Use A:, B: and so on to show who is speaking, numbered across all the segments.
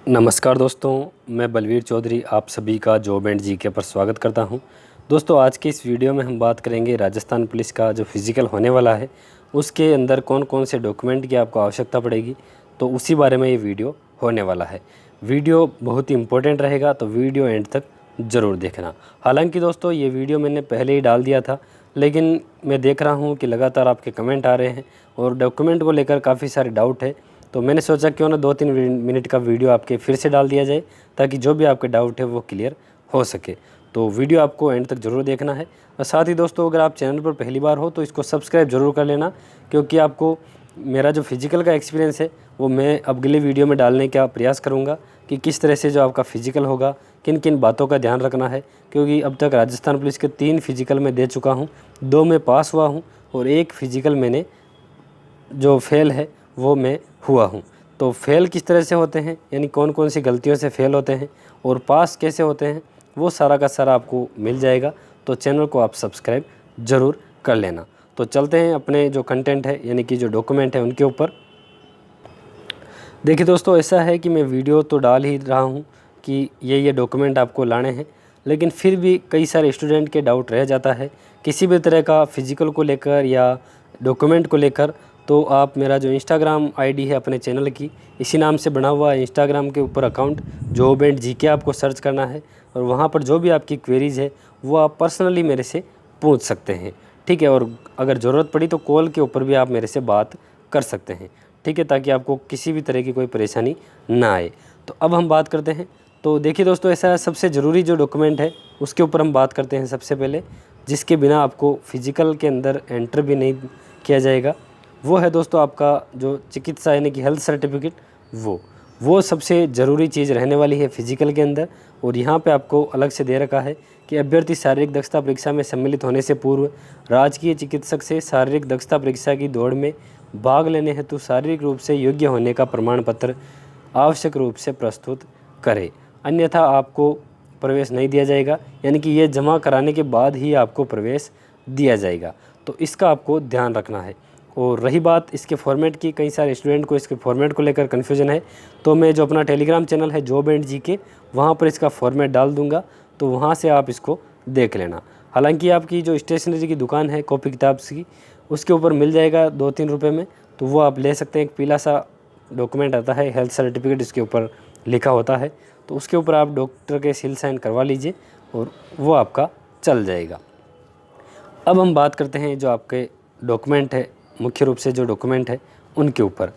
A: नमस्कार दोस्तों, मैं बलवीर चौधरी आप सभी का जॉब एंड जीके पर स्वागत करता हूं। दोस्तों, आज के इस वीडियो में हम बात करेंगे राजस्थान पुलिस का जो फिज़िकल होने वाला है उसके अंदर कौन कौन से डॉक्यूमेंट की आपको आवश्यकता पड़ेगी, तो उसी बारे में ये वीडियो होने वाला है। वीडियो बहुत ही इम्पोर्टेंट रहेगा, तो वीडियो एंड तक ज़रूर देखना। हालांकि दोस्तों, ये वीडियो मैंने पहले ही डाल दिया था, लेकिन मैं देख रहा हूँ कि लगातार आपके कमेंट आ रहे हैं और डॉक्यूमेंट को लेकर काफ़ी सारे डाउट है। तो मैंने सोचा क्यों ना 2-3 मिनट का वीडियो आपके फिर से डाल दिया जाए, ताकि जो भी आपके डाउट है वो क्लियर हो सके। तो वीडियो आपको एंड तक ज़रूर देखना है। और साथ ही दोस्तों, अगर आप चैनल पर पहली बार हो तो इसको सब्सक्राइब ज़रूर कर लेना, क्योंकि आपको मेरा जो फिज़िकल का एक्सपीरियंस है वो मैं अगले वीडियो में डालने का प्रयास करूँगा कि किस तरह से जो आपका फ़िज़िकल होगा, किन किन बातों का ध्यान रखना है। क्योंकि अब तक राजस्थान पुलिस के 3 फिज़िकल में दे चुका हूँ, 2 में पास हुआ हूँ और 1 फिज़िकल मैंने जो फ़ेल है वो मैं हुआ हूँ। तो फ़ेल किस तरह से होते हैं, यानी कौन कौन सी गलतियों से फ़ेल होते हैं और पास कैसे होते हैं, वो सारा का सारा आपको मिल जाएगा। तो चैनल को आप सब्सक्राइब ज़रूर कर लेना। तो चलते हैं अपने जो कंटेंट है, यानी कि जो डॉक्यूमेंट है उनके ऊपर। देखिए दोस्तों, ऐसा है कि मैं वीडियो तो डाल ही रहा हूँ कि ये डॉक्यूमेंट आपको लाने हैं, लेकिन फिर भी कई सारे स्टूडेंट के डाउट रह जाता है किसी भी तरह का फ़िज़िकल को लेकर या डॉक्यूमेंट को लेकर। तो आप मेरा जो इंस्टाग्राम आईडी है अपने चैनल की, इसी नाम से बना हुआ है इंस्टाग्राम के ऊपर अकाउंट जॉब एंड जीके, आपको सर्च करना है और वहाँ पर जो भी आपकी क्वेरीज़ है वो आप पर्सनली मेरे से पूछ सकते हैं, ठीक है। और अगर ज़रूरत पड़ी तो कॉल के ऊपर भी आप मेरे से बात कर सकते हैं, ठीक है, ताकि आपको किसी भी तरह की कोई परेशानी ना आए। तो अब हम बात करते हैं। तो देखिए दोस्तों, ऐसा सबसे ज़रूरी जो डॉक्यूमेंट है उसके ऊपर हम बात करते हैं सबसे पहले, जिसके बिना आपको फ़िज़िकल के अंदर एंटर भी नहीं किया जाएगा। वो है दोस्तों आपका जो चिकित्सा यानी कि हेल्थ सर्टिफिकेट। वो सबसे ज़रूरी चीज़ रहने वाली है फ़िज़िकल के अंदर। और यहाँ पे आपको अलग से दे रखा है कि अभ्यर्थी शारीरिक दक्षता परीक्षा में सम्मिलित होने से पूर्व राजकीय चिकित्सक से शारीरिक दक्षता परीक्षा की दौड़ में भाग लेने हेतु शारीरिक रूप से योग्य होने का प्रमाण पत्र आवश्यक रूप से प्रस्तुत करे, अन्यथा आपको प्रवेश नहीं दिया जाएगा। यानी कि ये जमा कराने के बाद ही आपको प्रवेश दिया जाएगा, तो इसका आपको ध्यान रखना है। और रही बात इसके फॉर्मेट की, कई सारे स्टूडेंट को इसके फॉर्मेट को लेकर कन्फ्यूजन है, तो मैं जो अपना टेलीग्राम चैनल है जॉब एंड जीके, वहाँ पर इसका फॉर्मेट डाल दूँगा, तो वहाँ से आप इसको देख लेना। हालांकि आपकी जो स्टेशनरी की दुकान है कॉपी किताब की, उसके ऊपर मिल जाएगा 2-3 रुपये में, तो वो आप ले सकते हैं। एक पीला सा डॉक्यूमेंट आता है हेल्थ सर्टिफिकेट, इसके ऊपर लिखा होता है, तो उसके ऊपर आप डॉक्टर के सील साइन करवा लीजिए और वो आपका चल जाएगा। अब हम बात करते हैं जो आपके डॉक्यूमेंट है, मुख्य रूप से जो डॉक्यूमेंट है उनके ऊपर।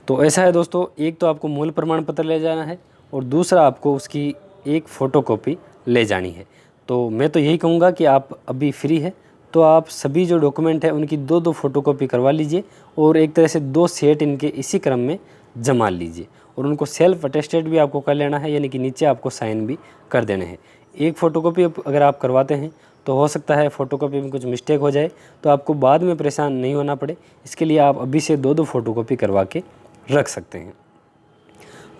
A: तो ऐसा है दोस्तों, एक तो आपको मूल प्रमाण पत्र ले जाना है और दूसरा आपको उसकी एक फ़ोटोकॉपी ले जानी है। तो मैं तो यही कहूँगा कि आप अभी फ्री है तो आप सभी जो डॉक्यूमेंट है उनकी 2-2 फ़ोटोकॉपी करवा लीजिए और एक तरह से 2 सेट इनके इसी क्रम में जमा लीजिए। और उनको सेल्फ अटेस्टेड भी आपको कर लेना है, यानी कि नीचे आपको साइन भी कर देने हैं। एक फ़ोटोकॉपी अगर आप करवाते हैं तो हो सकता है फ़ोटोकॉपी में कुछ मिस्टेक हो जाए, तो आपको बाद में परेशान नहीं होना पड़े, इसके लिए आप अभी से 2-2 फ़ोटोकॉपी करवा के रख सकते हैं।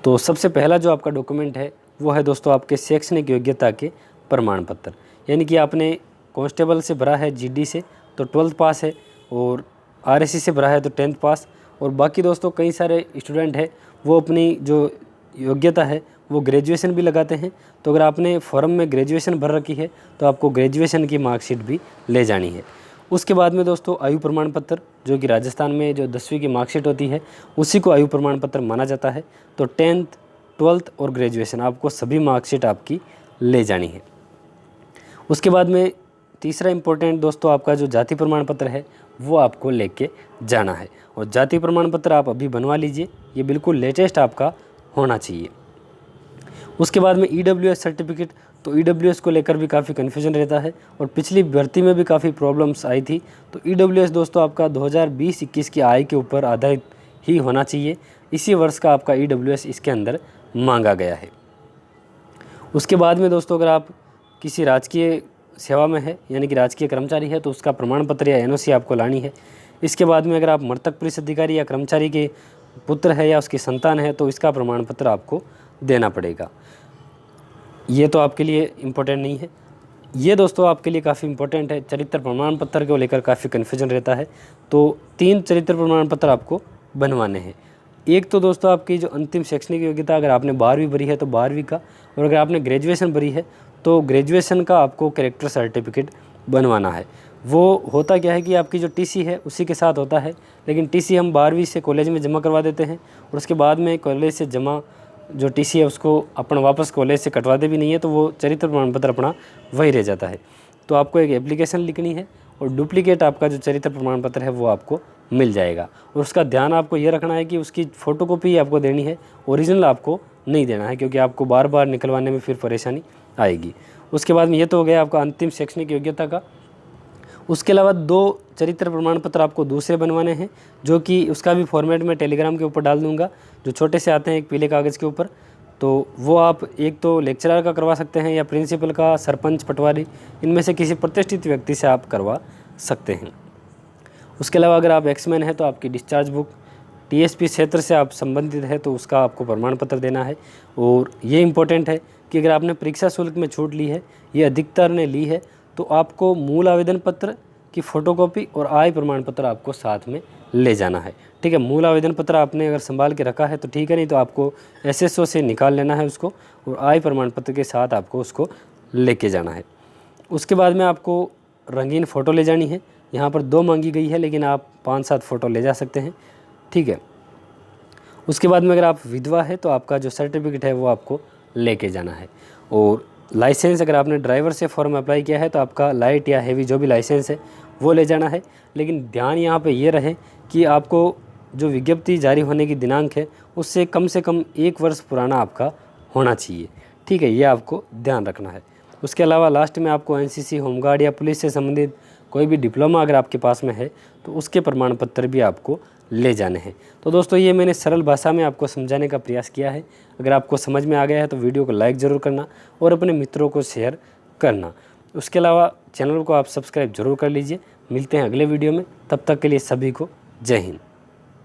A: तो सबसे पहला जो आपका डॉक्यूमेंट है वो है दोस्तों आपके शैक्षणिक योग्यता के प्रमाण पत्र। यानी कि आपने कांस्टेबल से भरा है जीडी से तो 12th पास है, और आरएससी से भरा है तो 10th पास। और बाकी दोस्तों कई सारे स्टूडेंट हैं वो अपनी जो योग्यता है वो ग्रेजुएशन भी लगाते हैं, तो अगर आपने फॉर्म में ग्रेजुएशन भर रखी है तो आपको ग्रेजुएशन की मार्कशीट भी ले जानी है। उसके बाद में दोस्तों आयु प्रमाण पत्र, जो कि राजस्थान में जो 10वीं की मार्कशीट होती है उसी को आयु प्रमाण पत्र माना जाता है। तो 10th 12th और ग्रेजुएशन आपको सभी मार्कशीट आपकी ले जानी है। उसके बाद में तीसरा इम्पोर्टेंट दोस्तों आपका जो जाति प्रमाण पत्र है वो आपको लेके जाना है, और जाति प्रमाण पत्र आप अभी बनवा लीजिए, ये बिल्कुल लेटेस्ट आपका होना चाहिए। उसके बाद में ईडब्ल्यूएस सर्टिफिकेट, तो ईडब्ल्यूएस को लेकर भी काफ़ी कन्फ्यूजन रहता है और पिछली भर्ती में भी काफ़ी प्रॉब्लम्स आई थी। तो ईडब्ल्यूएस दोस्तों आपका 2020-21 की आय के ऊपर आधारित ही होना चाहिए, इसी वर्ष का आपका ईडब्ल्यूएस इसके अंदर मांगा गया है। उसके बाद में दोस्तों अगर आप किसी राजकीय सेवा में है, यानी कि राजकीय कर्मचारी है, तो उसका प्रमाण पत्र या एनओसी आपको लानी है। इसके बाद में अगर आप मृतक पुलिस अधिकारी या कर्मचारी के पुत्र है या उसकी संतान है तो इसका प्रमाण पत्र आपको देना पड़ेगा। ये तो आपके लिए इम्पोर्टेंट नहीं है। ये दोस्तों आपके लिए काफ़ी इम्पोर्टेंट है, चरित्र प्रमाण पत्र को लेकर काफ़ी कन्फ्यूजन रहता है। तो 3 चरित्र प्रमाण पत्र आपको बनवाने हैं। एक तो दोस्तों आपकी जो अंतिम शैक्षणिक योग्यता, अगर आपने 12वीं भरी है तो 12वीं का, और अगर आपने ग्रेजुएशन भरी है तो ग्रेजुएशन का आपको कैरेक्टर सर्टिफिकेट बनवाना है। वो होता क्या है कि आपकी जो टीसी है उसी के साथ होता है, लेकिन टीसी हम 12वीं से कॉलेज में जमा करवा देते हैं और उसके बाद में कॉलेज से जमा जो टीसी है उसको अपन वापस कॉलेज से कटवाते भी नहीं है, तो वो चरित्र प्रमाण पत्र अपना वही रह जाता है। तो आपको एक एप्लीकेशन लिखनी है और डुप्लीकेट आपका जो चरित्र प्रमाण पत्र है वो आपको मिल जाएगा। और उसका ध्यान आपको ये रखना है कि उसकी फ़ोटोकॉपी आपको देनी है, ओरिजिनल आपको नहीं देना है, क्योंकि आपको बार बार निकलवाने में फिर परेशानी आएगी। उसके बाद में ये तो हो गया आपका अंतिम शैक्षणिक योग्यता का। उसके अलावा 2 चरित्र प्रमाण पत्र आपको दूसरे बनवाने हैं, जो कि उसका भी फॉर्मेट में टेलीग्राम के ऊपर डाल दूंगा, जो छोटे से आते हैं एक पीले कागज़ के ऊपर। तो वो आप एक तो लेक्चरर का करवा सकते हैं या प्रिंसिपल का, सरपंच, पटवारी, इनमें से किसी प्रतिष्ठित व्यक्ति से आप करवा सकते हैं। उसके अलावा अगर आप एक्समैन हैं तो आपकी डिस्चार्ज बुक, टीएसपी क्षेत्र से आप संबंधित है तो उसका आपको प्रमाण पत्र देना है। और ये इम्पोर्टेंट है कि अगर आपने परीक्षा शुल्क में छूट ली है, ये अधिकतर ने ली है, तो आपको मूल आवेदन पत्र की फ़ोटोकॉपी और आय प्रमाण पत्र आपको साथ में ले जाना है। ठीक है, मूल आवेदन पत्र आपने अगर संभाल के रखा है तो ठीक है, नहीं तो आपको एसएसओ से निकाल लेना है उसको, और आय प्रमाण पत्र के साथ आपको उसको लेके जाना है। उसके बाद में आपको रंगीन फ़ोटो ले जानी है। यहाँ पर 2 मांगी गई है, लेकिन आप 5-7 फ़ोटो ले जा सकते हैं। ठीक है, उसके बाद में अगर आप विधवा है तो आपका जो सर्टिफिकेट है वो आपको लेके जाना है। और लाइसेंस, अगर आपने ड्राइवर से फॉर्म अप्लाई किया है तो आपका लाइट या हेवी जो भी लाइसेंस है वो ले जाना है। लेकिन ध्यान यहाँ पे ये रहे कि आपको जो विज्ञप्ति जारी होने की दिनांक है उससे कम 1 वर्ष पुराना आपका होना चाहिए। ठीक है, ये आपको ध्यान रखना है। उसके अलावा लास्ट में आपको एनसीसी, होमगार्ड या पुलिस से संबंधित कोई भी डिप्लोमा अगर आपके पास में है तो उसके प्रमाण पत्र भी आपको ले जाने हैं। तो दोस्तों ये मैंने सरल भाषा में आपको समझाने का प्रयास किया है। अगर आपको समझ में आ गया है तो वीडियो को लाइक ज़रूर करना और अपने मित्रों को शेयर करना। उसके अलावा चैनल को आप सब्सक्राइब जरूर कर लीजिए। मिलते हैं अगले वीडियो में, तब तक के लिए सभी को जय हिंद।